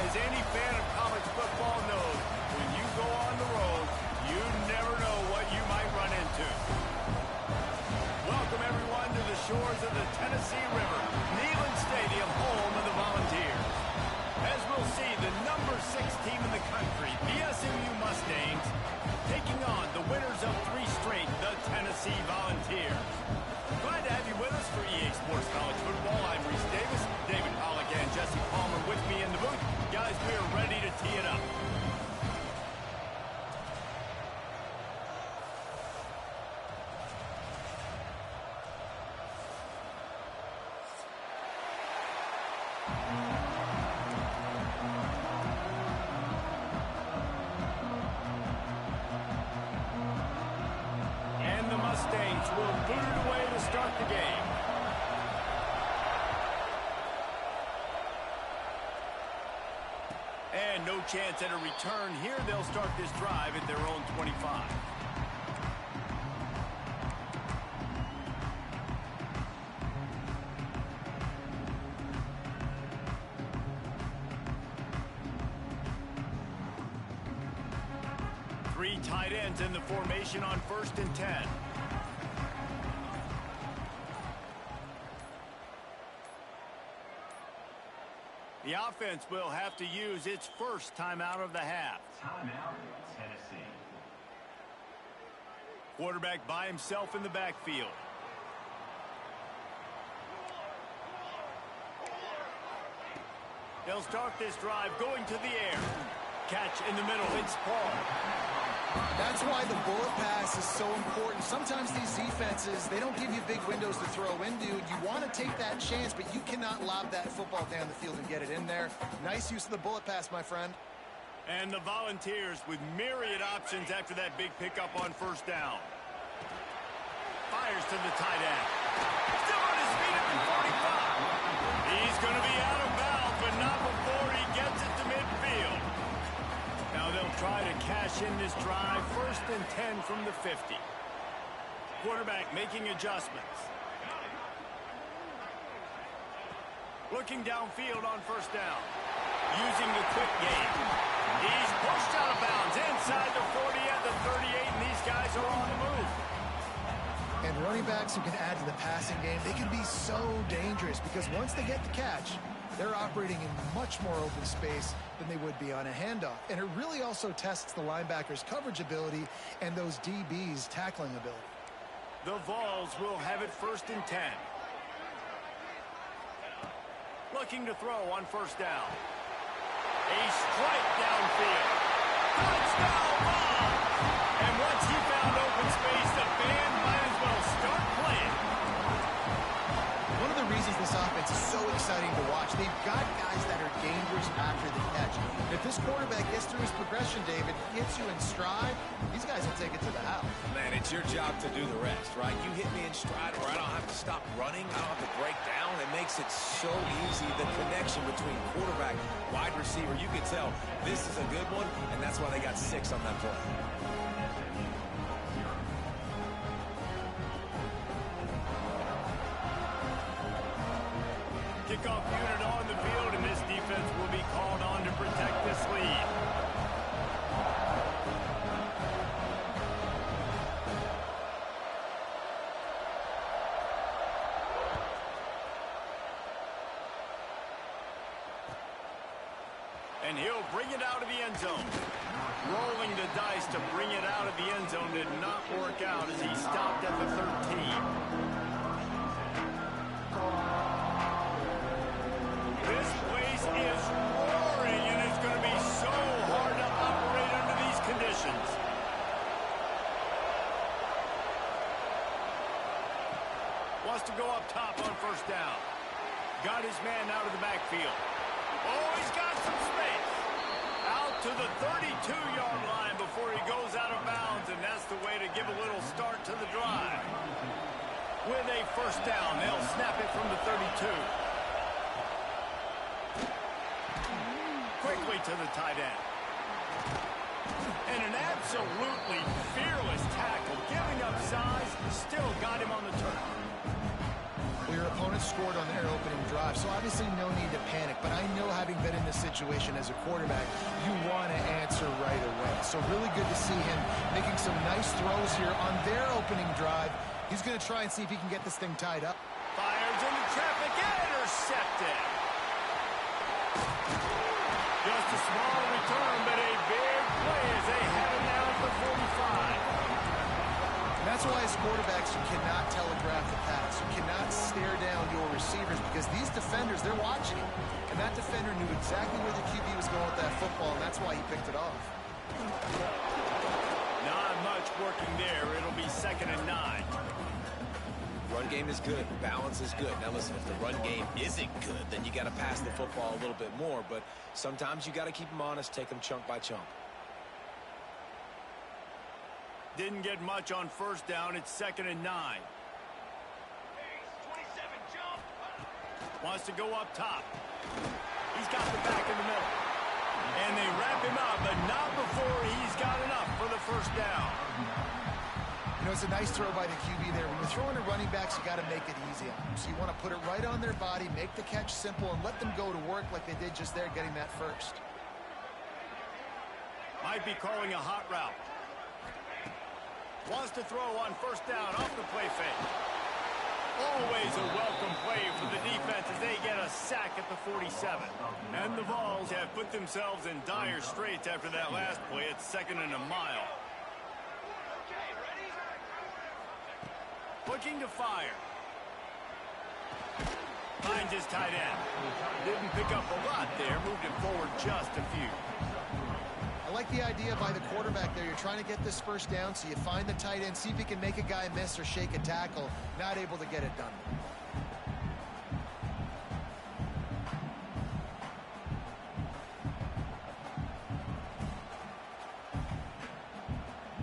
as any fan of college football knows, when you go on the road, you never know what you might run into. Welcome, everyone, to the shores of the Tennessee River, Neyland Stadium, home of the Volunteers. As we'll see, the number 6 team in the country, the SMU Mustangs, taking on the winners of 3 straight, the Tennessee Volunteers. Glad to have you with us for EA Sports College Football. I'm Reese Davis, David Pollack, and Jesse Palmer with me in the booth. Guys, we are ready to tee it up. And the Mustangs will boot it away to start the game. And no chance at a return here. They'll start this drive at their own 25. Three tight ends in the formation on 1st and 10. The offense will have to use its first timeout of the half. Timeout, Tennessee. Quarterback by himself in the backfield. They'll start this drive going to the air. Catch in the middle. It's Paul. That's why the bullet pass is so important. Sometimes these defenses, they don't give you big windows to throw into. You want to take that chance, but you cannot lob that football down the field and get it in there. Nice use of the bullet pass, my friend. And the Volunteers with myriad options after that big pickup on 1st down. Fires to the tight end. Still on his feet at the 45. He's going to be out of bounds, but not before he gets it to midfield. Now they'll try to cash in this drive. 1st and 10 from the 50. Quarterback making adjustments. Looking downfield on 1st down. Using the quick game. He's pushed out of bounds inside the 40 at the 38, and these guys are on the move. And running backs who can add to the passing game, they can be so dangerous because once they get the catch, they're operating in much more open space than they would be on a handoff. And it really also tests the linebackers' coverage ability and those DBs' tackling ability. The Vols will have it 1st and 10. Looking to throw on 1st down. A strike downfield. Touchdown ball! And once he found open space, the band might as well start playing. One of the reasons this offense is so exciting to watch, they've got guys that are dangerous after the catch. If this quarterback gets through his progression, David, hits you in stride, these guys will take it to the house. Man, it's your job to do the rest, right? You hit me in stride where I don't have to stop running. I don't have to break down. It makes it so easy, the connection between quarterback, wide receiver. You can tell this is a good one, and that's why they got 6 on that play. Kickoff unit on the field, and this defense will be called on to protect this lead. And he'll bring it out of the end zone. Rolling the dice to bring it out of the end zone did not work out as he stopped at the 13. This place is roaring, and it's going to be so hard to operate under these conditions. Wants to go up top on 1st down. Got his man out of the backfield. Oh, he's got some space. Out to the 32-yard line before he goes out of bounds, and that's the way to give a little start to the drive. With a 1st down, they'll snap it from the 32. Quickly to the tight end. And an absolutely fearless tackle, giving up size, still got him on the turn. Well, you're opponent scored on their opening drive, so obviously no need to panic. But I know, having been in this situation as a quarterback, you want to answer right away. So really good to see him making some nice throws here on their opening drive. He's going to try and see if he can get this thing tied up. Fires into traffic and intercepted. Just a small return, but a big play as they have it now at the 45. And that's why as quarterbacks you cannot telegraph the pass. You cannot stare down your receivers because these defenders, they're watching him. And that defender knew exactly where the QB was going with that football, and that's why he picked it off. Not much working there. It'll be 2nd and 9. Run game is good. Balance is good. Now listen, if the run game isn't good, then you got to pass the football a little bit more. But sometimes you got to keep them honest, take them chunk by chunk. Didn't get much on 1st down. It's 2nd and 9. Wants to go up top. He's got the back in the middle. And they wrap him up, but not before he's got enough for the 1st down. You know, it's a nice throw by the QB there. When you're throwing to running backs, you got to make it easy on them. So you want to put it right on their body, make the catch simple, and let them go to work like they did just there, getting that first. Might be calling a hot route. Wants to throw on 1st down off the play fake. Always a welcome play for the defense as they get a sack at the 47. And the Vols have put themselves in dire straits after that last play. It's 2nd and a mile. Looking to fire. Finds his tight end. Didn't pick up a lot there. Moved him forward just a few. I like the idea by the quarterback there. You're trying to get this 1st down, so you find the tight end, see if he can make a guy miss or shake a tackle. Not able to get it done.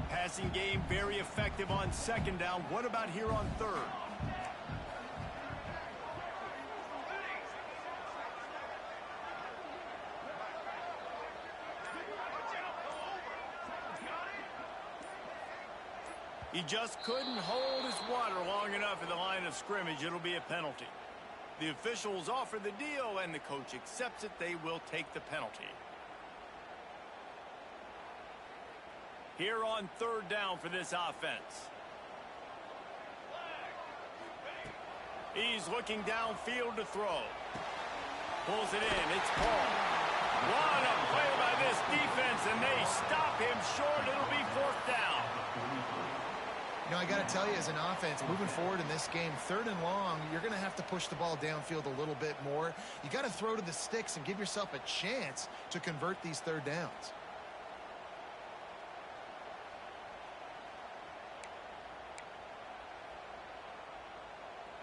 Passing game very effective on 2nd down. What about here on 3rd? He just couldn't hold his water long enough in the line of scrimmage. It'll be a penalty. The officials offer the deal, and the coach accepts it. They will take the penalty. Here on 3rd down for this offense. He's looking downfield to throw. Pulls it in. It's Paul. What a play by this defense, and they stop him short. It'll be 4th down. You know, I got to tell you, as an offense, moving forward in this game, 3rd and long, you're going to have to push the ball downfield a little bit more. You got to throw to the sticks and give yourself a chance to convert these 3rd downs.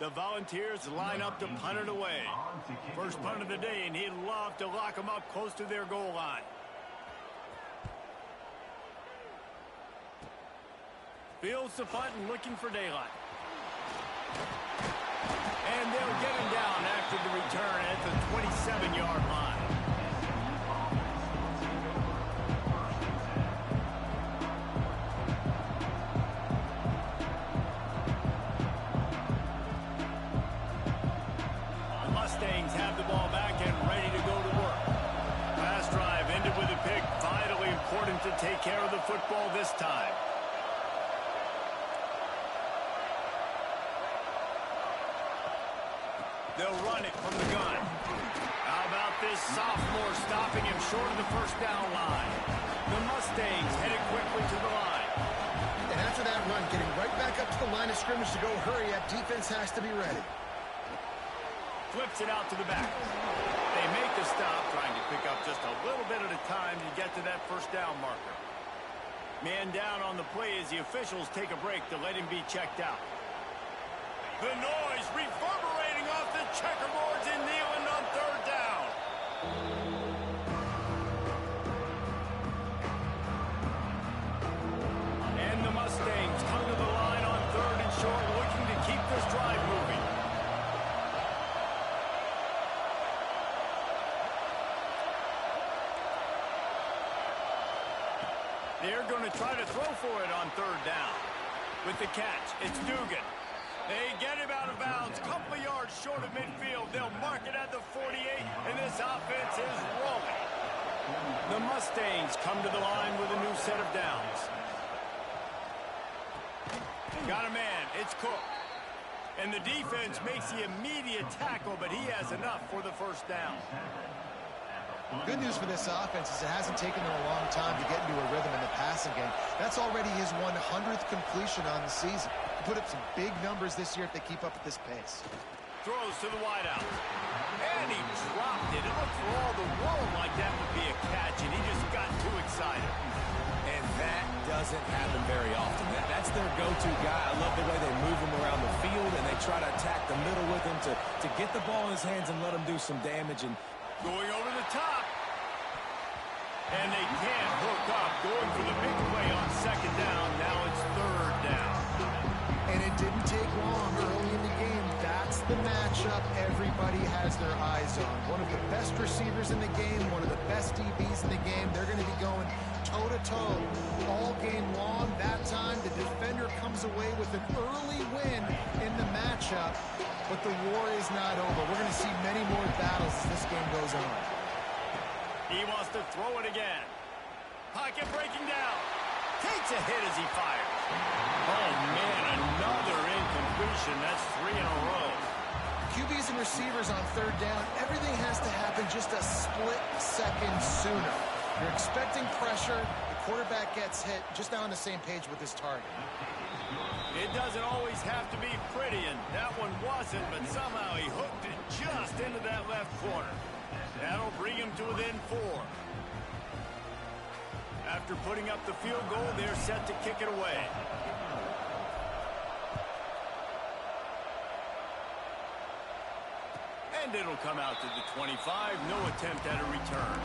The Volunteers line up to punt it away. First punt of the day, and he'd love to lock them up close to their goal line. Fields the punt and looking for daylight. And they'll get him down after the return at the 27-yard line. The Mustangs have the ball back and ready to go to work. Last drive ended with a pick. Vitally important to take care of the football this time. They'll run it from the gun. How about this sophomore stopping him short of the 1st down line? The Mustangs headed quickly to the line. And after that run, getting right back up to the line of scrimmage to go hurry up, defense has to be ready. Flips it out to the back. They make the stop, trying to pick up just a little bit at a time to get to that 1st down marker. Man down on the play as the officials take a break to let him be checked out. The noise reverberating off the checkerboards in Neyland on 3rd down. And the Mustangs come to the line on 3rd and short, looking to keep this drive moving. They're going to try to throw for it on 3rd down. With the catch, it's Dugan. They get him out of bounds, couple yards short of midfield. They'll mark it at the 48, and this offense is rolling. The Mustangs come to the line with a new set of downs. Got a man, it's Cook. And the defense makes the immediate tackle, but he has enough for the first down. Good news for this offense is it hasn't taken them a long time to get into a rhythm in the passing game. That's already his 100th completion on the season. He'll put up some big numbers this year if they keep up at this pace. Throws to the wideout. And he dropped it. It looked for all the world like that would be a catch, and he just got too excited. And that doesn't happen very often. That's their go-to guy. I love the way they move him around the field, and they try to attack the middle with him to get the ball in his hands and let him do some damage. And going over the top. And they can't hook up. Going for the big play on second down. Now it's third down. And it didn't take long early in the game. That's the matchup everybody has their eyes on. One of the best receivers in the game, one of the best DBs in the game. They're going to be going toe-to-toe all game long. That time, the defender comes away with an early win in the matchup. But the war is not over. We're going to see many more battles as this game goes on. He wants to throw it again. Pocket breaking down. Takes a hit as he fires. Oh, man, another incompletion. That's 3 in a row. QBs and receivers on third down, everything has to happen just a split second sooner. You're expecting pressure. The quarterback gets hit. Just now on the same page with his target. It doesn't always have to be pretty, and that one wasn't, but somehow he hooked it just into that left corner. That'll bring him to within 4. After putting up the field goal, they're set to kick it away. And it'll come out to the 25. No attempt at a return.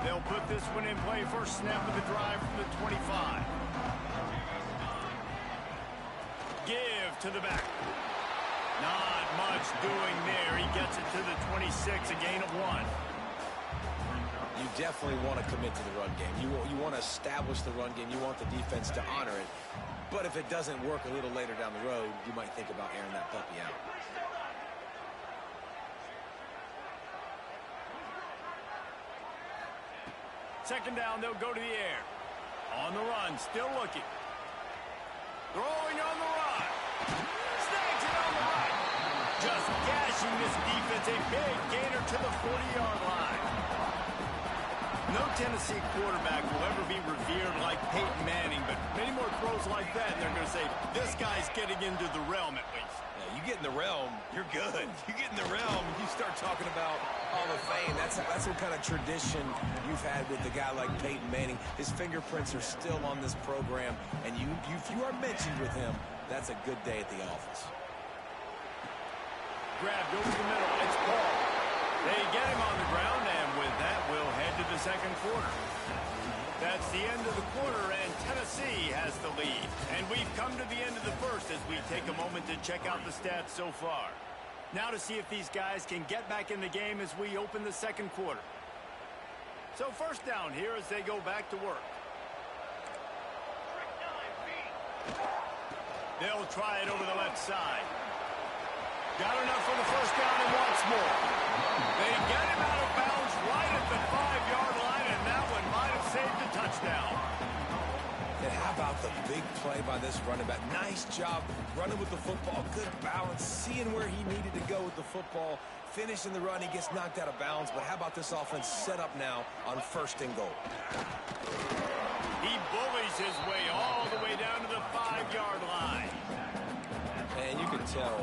They'll put this one in play. First snap of the drive from the 25. Give to the back. Not much doing there. He gets it to the 26, a gain of 1. you definitely want to commit to the run game. You want to establish the run game. You want the defense to honor it. But if it doesn't work a little later down the road, you might think about airing that puppy out. Second down, they'll go to the air. On the run, still looking. Throwing on the run. Snags it on the right. Just gashing this defense. A big gainer to the 40-yard line. No Tennessee quarterback will ever be revered like Peyton Manning, but many more throws like that, and they're going to say, this guy's getting into the realm at least. Yeah, you get in the realm, you're good. You get in the realm, you start talking about Hall of Fame. That's what kind of tradition you've had with a guy like Peyton Manning. His fingerprints are still on this program, and if you are mentioned with him, that's a good day at the office. Grabbed over the middle. It's Paul. They get him on the ground, and with that, we'll head to the second quarter. That's the end of the quarter, and Tennessee has the lead. And we've come to the end of the first as we take a moment to check out the stats so far. Now to see if these guys can get back in the game as we open the second quarter. So first down here as they go back to work. They'll try it over the left side. Got enough for the first down and wants more. They get him out of bounds right at the 5-yard line, and that one might have saved a touchdown. And how about the big play by this running back? Nice job running with the football, good balance, seeing where he needed to go with the football, finishing the run. He gets knocked out of bounds, but how about this offense set up now on first and goal? He bullies his way all the way down to the 5-yard line. And you can tell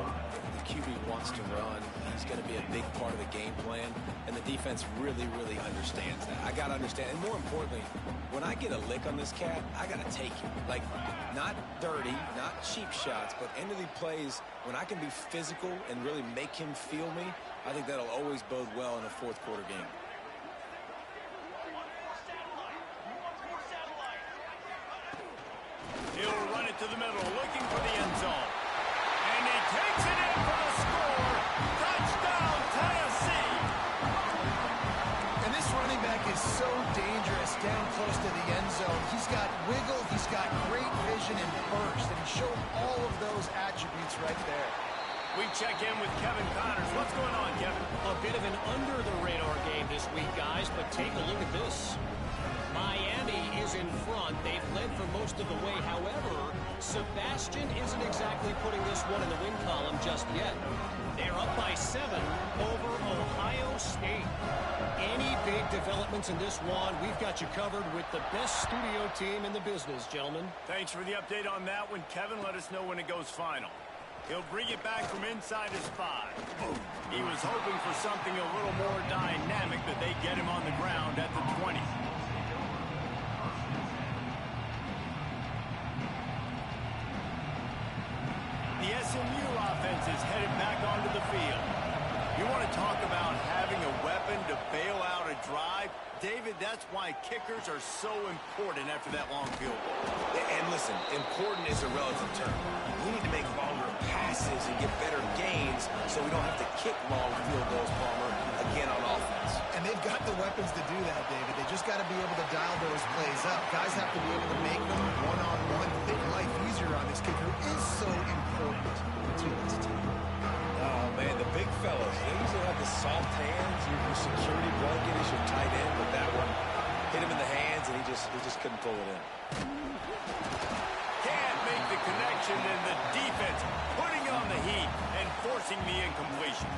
the QB wants to run. He's going to be a big part of the game plan, and the defense really, really understands that. I got to understand, and more importantly, when I get a lick on this cat, I got to take it. Like, not dirty, not cheap shots, but end of the plays, when I can be physical and really make him feel me, I think that'll always bode well in a fourth quarter game. He'll run it to the middle, looking for the end zone. And he takes it in for the score. Touchdown, Tennessee! attributes right there. We check in with Kevin Connors. What's going on, Kevin? A bit of an under-the-radar game this week, guys, but take a look at this. Miami is in front. They've led for most of the way. However, Sebastian isn't exactly putting this one in the win column just yet. They're up by 7 over Ohio State. Any big developments in this one, we've got you covered with the best studio team in the business, gentlemen. Thanks for the update on that one, Kevin. Let us know when it goes final. He'll bring it back from inside his 5. He was hoping for something a little more dynamic, but they get him on the ground at the 20. The SMU offense is headed back onto the field. You want to talk about having a weapon to bail out a drive? David, that's why kickers are so important after that long field goal. And listen, important is a relative term. We need to make longer passes and get better gains so we don't have to kick long field goals, Palmer, again on offense. And they've got the weapons to do that, David. They just got to be able to dial those plays up. Guys have to be able to make them one-on-one. Make life easier on this kicker is so important to this team. Oh, man, the big fellas, they usually have the soft hands. Your security blanket is your tight end, but that one hit him in the hands, and he just couldn't pull it in. Can't make the connection, and the defense putting on the heat and forcing the incompletion.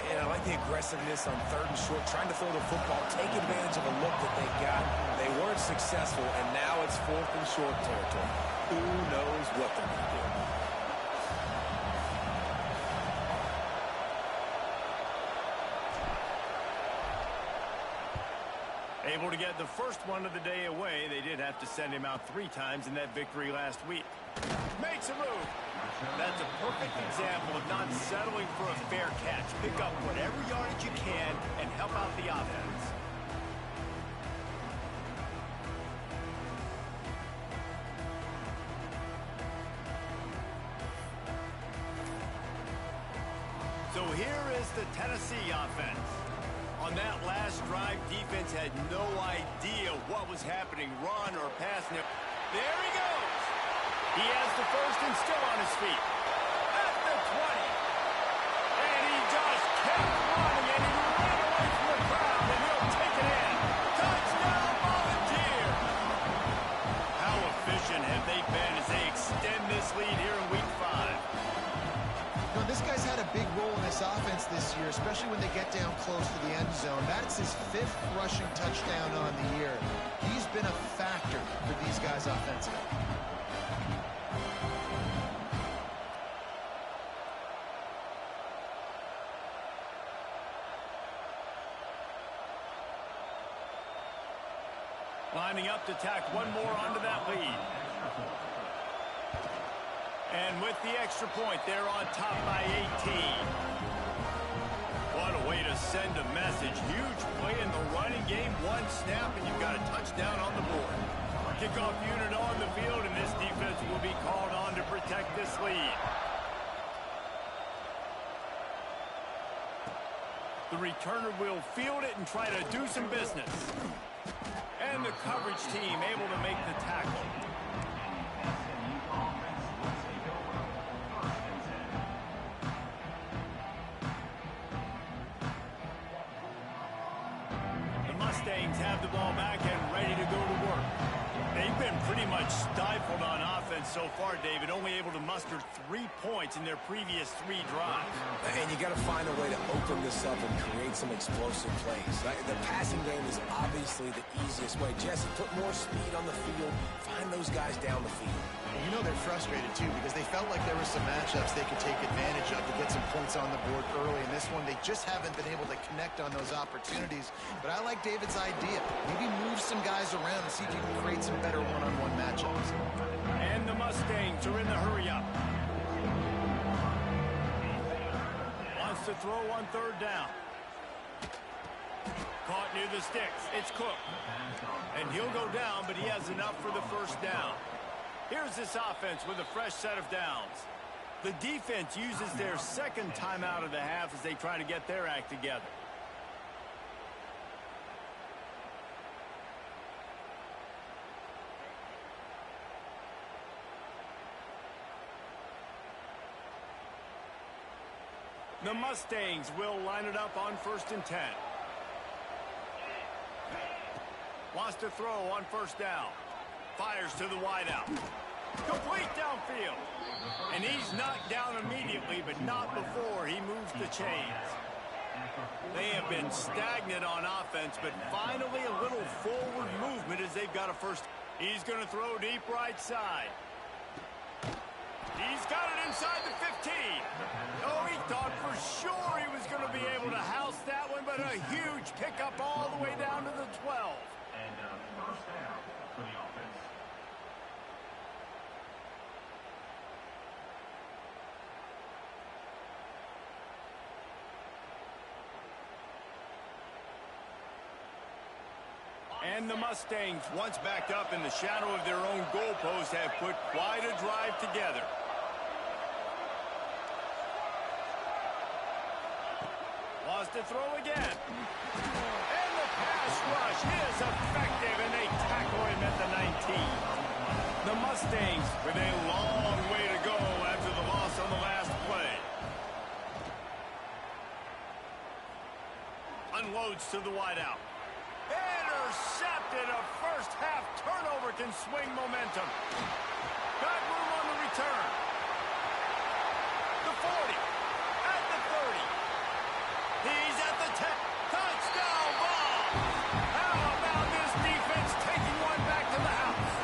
And I like the aggressiveness on 3rd and short, trying to throw the football, take advantage of a look that they got. They weren't successful, and now it's 4th and short territory. Who knows what they're going to do? Able to get the first one of the day away. They did have to send him out 3 times in that victory last week. Makes a move. That's a perfect example of not settling for a fair catch. Pick up whatever yardage you can and help out the offense. So here is the Tennessee offense. On that last drive, defense had no idea what was happening, run or pass. There he goes. He has the first and still on his feet. At the 20. And he just kept running, and he ran away from the crowd, and he'll take it in. Touchdown, Volunteer. How efficient have they been as they extend this lead here in Week 5? This guy's had a big role in this offense this year, especially when they get down close to the end zone. That's his 5th rushing touchdown on the year. He's been a factor for these guys offensively. Lining up to tack one more onto that lead. And with the extra point, they're on top by 18. What a way to send a message. Huge play in the running game. 1 snap, and you've got a touchdown on the board. Kickoff unit on the field, and this defense will be called on to protect this lead. The returner will field it and try to do some business. And the coverage team able to make the tackle. Mustangs have the ball back and ready to go to work. They've been pretty much stifled on offense so far, David, only able to muster 3 points in their previous 3 drives. And you got to find a way to open this up and create some explosive plays. Right? The passing game is obviously the easiest way. Jesse, put more speed on the field. Find those guys down the field. And you know they're frustrated, too, because they felt like there were some matchups they could take advantage of to get some points on the board early. In this one, they just haven't been able to connect on those opportunities. But I like David's idea. Maybe move some guys around and see if you can create some better one-on-one matchups. And the Mustangs are in the hurry-up. Wants to throw on 3rd down. Caught near the sticks. It's Cook. And he'll go down, but he has enough for the 1st down. Here's this offense with a fresh set of downs. The defense uses their 2nd timeout of the half as they try to get their act together. The Mustangs will line it up on 1st and 10. Wants to throw on 1st down. Fires to the wideout. Complete downfield. And he's knocked down immediately, but not before he moves the chains. They have been stagnant on offense, but finally a little forward movement as they've got a first. He's going to throw deep right side. He's got it inside the 15. Oh, he thought for sure he was going to be able to house that one, but a huge pickup all the way down to the 12. And first down for the offense. And the Mustangs, once backed up in the shadow of their own goalpost, have put quite a drive together. Wants to throw again. And the pass rush is effective, and they tackle him at the 19. The Mustangs with a long way to go after the loss on the last play. Unloads to the wideout. Intercepted. A first-half turnover can swing momentum. Got room on the return. The 40. At the 30. He's at the 10. Touchdown ball. How about this defense taking one back to the house?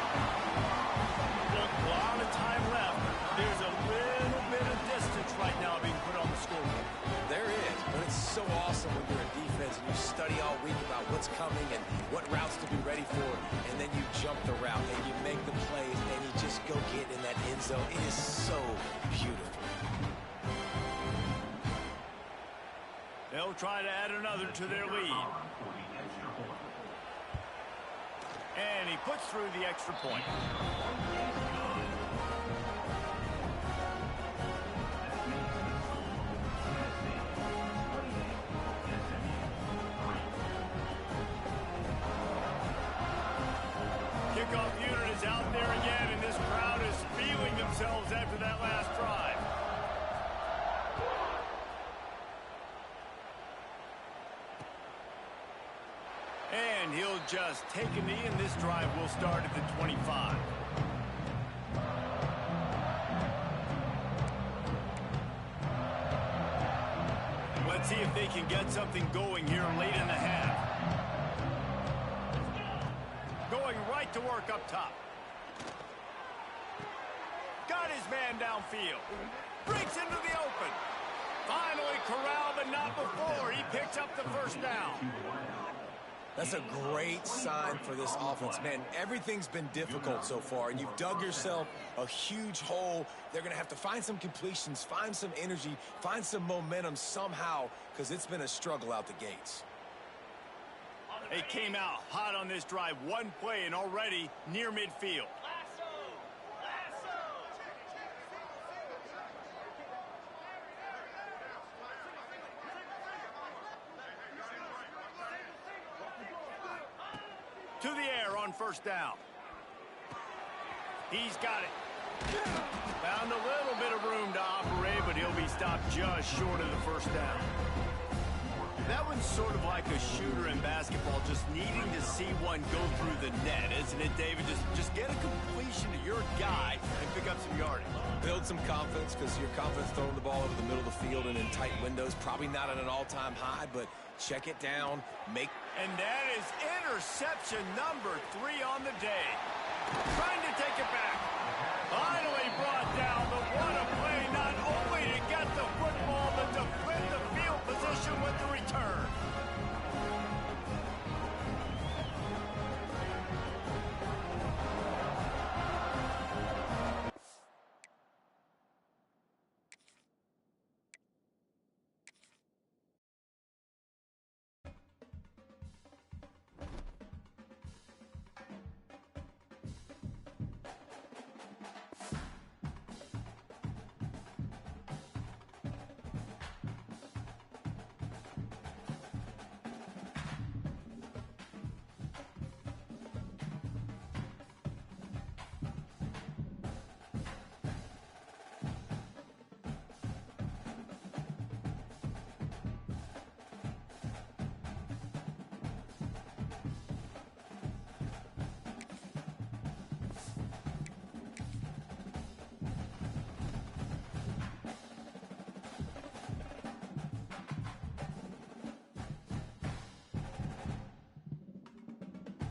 Look, a lot of time left. There's a little bit of distance right now being put on the scoreboard. There is, but it's so awesome when you're a defense and you study all week about what's coming and what routes to be ready for, and then you jump the route and you make the plays and you just go get in that end zone. It is so beautiful. They'll try to add another to their lead. And he puts through the extra point. Kickoff unit is out there again, and this crowd is feeling themselves after that last drive. And he'll just take a knee, and this drive will start at the 25. Let's see if they can get something going here late in the half. Going right to work up top. Got his man downfield. Breaks into the open. Finally corralled, but not before. He picks up the first down. That's a great sign for this offense. Man, everything's been difficult so far, and you've dug yourself a huge hole. They're going to have to find some completions, find some energy, find some momentum somehow, because it's been a struggle out the gates. They came out hot on this drive. One play and already near midfield. To the air on first down. He's got it. Found a little bit of room to operate, but he'll be stopped just short of the first down. That one's sort of like a shooter in basketball, just needing to see one go through the net, isn't it, David? Just get a completion to your guy and pick up some yardage. Build some confidence, because your confidence throwing the ball over the middle of the field and in tight windows, probably not at an all-time high, but check it down, And that is interception number 3 on the day. Trying to take it back. Finally brought down, but what a